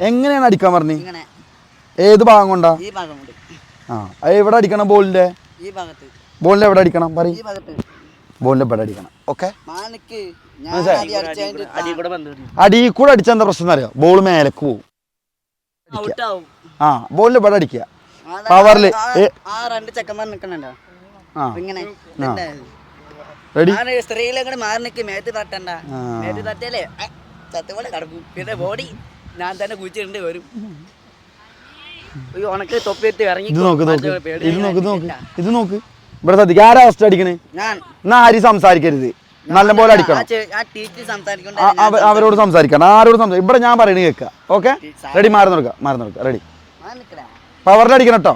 എങ്ങനെയാണ് അടിക്കാൻ പറഞ്ഞു? ഏത് ഭാഗം കൊണ്ടാ? ആ എവിടെ അടിക്കണം? ബോളിന്റെ ബോളിന്റെ എവിടെ അടിക്കണം? പറയും. ബോളിന്റെ ഇവിടെ അടിക്കണം. ഓക്കെ, അടി കൂടെ അടിച്ചാൽ എന്താ പ്രശ്നം അറിയോ? ബോൾ മേലേക്ക് പോവും. ആ ബോളിന്റെ ഇവിടെ അടിക്കുക. പവറില് ഞാൻ തന്നെ കുഴിച്ചിട്ടുണ്ട് വരും. ഇത് നോക്ക് ഇവിടെ ശ്രദ്ധിക്ക. ആരാ ഫസ്റ്റ് അടിക്കണേ? എന്നാ ആരും സംസാരിക്കരുത്, നല്ലപോലെ അടിക്കണം. അവരോട് സംസാരിക്കണം, ആരോട് സംസാരിക്കും. ഇവിടെ ഞാൻ പറയണ കേൾക്കുക. Okay, ready? മാറി നോക്കുക. റെഡി? പവറിൽ അടിക്കണം കേട്ടോ.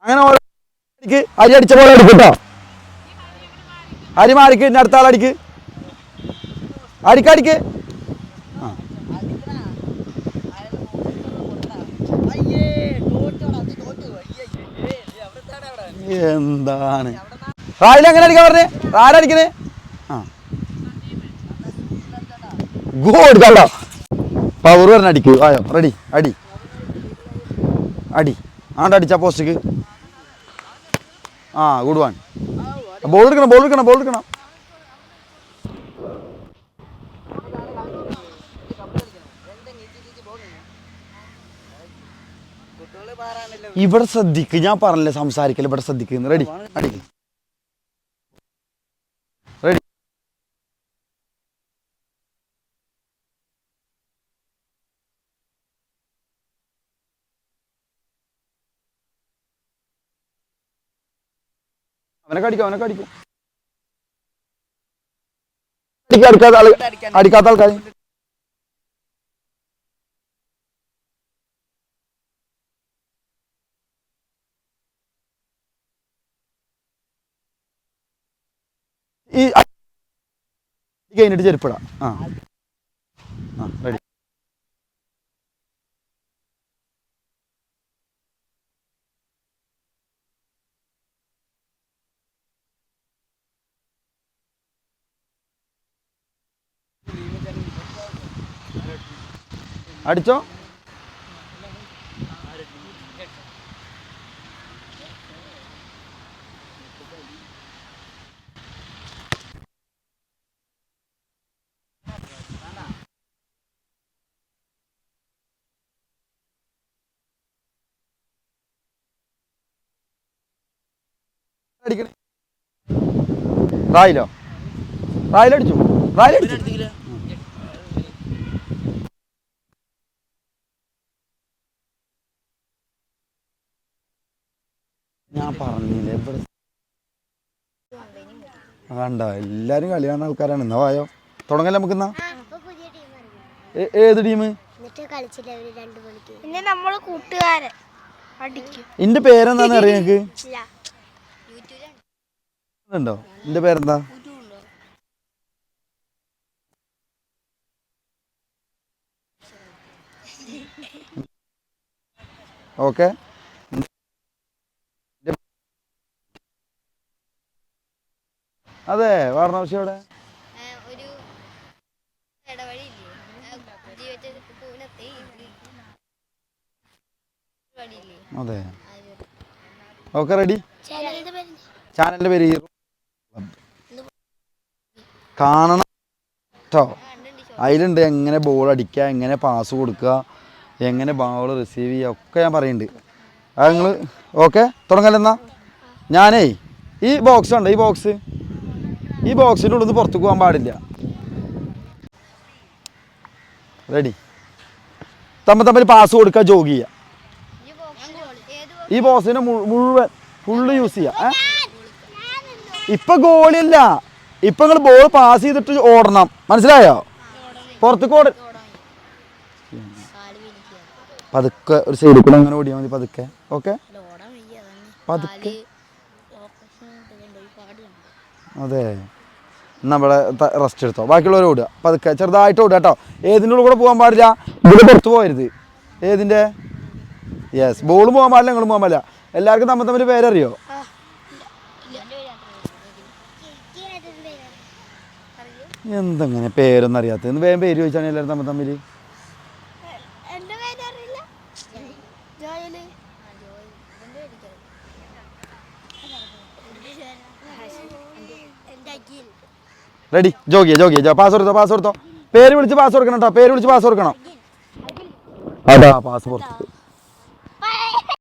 അങ്ങനെ അരി അടിച്ച പോലെ അടിക്കട്ടോ. അരി മാറിക്ക്, ഇനി അടുത്ത ആളടിക്ക്. അടിക്ക്. എന്താണ് റായില് എങ്ങനെ അടിക്കാൻ പറഞ്ഞേ? ആരടിക്കണേ? ആ ഗോഡ് കണ്ടോ? പവർ പറഞ്ഞ അടിക്ക്. ആയോ? റെഡി? അടി ആണ്ടടിച്ച പോസ്റ്റിക്ക്. ആ ഗുഡ് വൺ. ബോൾ എടുക്കണം. ഇവിടെ ശ്രദ്ധിക്ക്, ഞാൻ പറഞ്ഞില്ലേ സംസാരിക്കല്. ഇവിടെ ശ്രദ്ധിക്കുന്നു. റെഡി? അടിക്ക്. റെഡി? അവനൊക്കെ അടിക്കും. അടിക്കാത്ത ആൾക്കാർ ഈ കഴിഞ്ഞിട്ട് ചെരുപ്പിടാം. ആ റെഡി? അടിച്ചോ. അടിക്കണേ. റായിലടിച്ചു. ഞാൻ പറഞ്ഞില്ലേ ഇവിടെ വേണ്ട. എല്ലാരും കളി കാണുന്ന ആൾക്കാരാണ്. എന്നാ വായോ തുടങ്ങല്ലേ നമുക്ക്. എന്നാ ഏത് ടീം? എന്റെ പേരെന്താന്ന് അറിയാം നിങ്ങക്ക്? ഉണ്ടോ? എന്റെ പേരെന്താ? ഓക്കെ, അതെ. വാരണാസി എവിടെ? അതെ. Okay, ready? ചാനലിന്റെ പേര് കാണണം കേട്ടോ. അതിലുണ്ട് എങ്ങനെ ബോൾ അടിക്കുക, എങ്ങനെ പാസ് കൊടുക്കുക, എങ്ങനെ ബോൾ റിസീവ് ചെയ്യുക, ഒക്കെ ഞാൻ പറയുന്നുണ്ട്. അത് നിങ്ങൾ ഓക്കെ തുടങ്ങലെന്നാ. ഞാനേ ഈ ബോക്സ് ഉണ്ട്, ഈ ബോക്സിൻ്റെ ഉള്ളിൽ നിന്ന് പുറത്തേക്ക് പോകാൻ പാടില്ല. റെഡി? തമ്മിൽ പാസ് കൊടുക്കുക, ജോഗ് ചെയ്യുക. ഈ ബോക്സിനെ മുഴുവൻ ഫുള്ള് യൂസ് ചെയ്യുക. ഇപ്പൊ ഗോളിയല്ല, ഇപ്പൊ നിങ്ങൾ ബോൾ പാസ് ചെയ്തിട്ട് ഓടണം. മനസ്സിലായോ? പുറത്തേക്ക് പതുക്കെ ഒരു സൈഡിൽ കൂടെ അങ്ങനെ ഓടിയാൽ മതി. പതുക്കെ. ഓക്കെ, പതുക്കെ. അതെ, നമ്മളെ റെസ്റ്റ് എടുത്തോ. ബാക്കിയുള്ളവർ ഓടുക. പതുക്കെ ചെറുതായിട്ട് ഓടുക കേട്ടോ. ഏതിൻ്റെ ഉള്ളിൽ കൂടെ പോകാൻ പാടില്ല. ഇതിൽ പുറത്ത് പോകരുത്. ഏതിൻ്റെ? യെസ്, ബോളും പോകാൻ പാടില്ല, നിങ്ങളും പോകാൻ പാടില്ല. എല്ലാവർക്കും തമ്മിൽ പേരറിയോ? എന്തെങ്ങനെ പേരൊന്നും അറിയാത്ത വേഗം പേര് ചോദിച്ചാണ് എല്ലാവരും തമ്മിൽ തമ്മിൽ. റെഡി? ജോഗിയ പാസ് കൊടുത്തോ. പേര് വിളിച്ച് പാസ് കൊടുക്കണം കേട്ടോ. പേര് വിളിച്ച് പാസ് കൊടുക്കണം. അതാ പാസ് പുറത്ത്.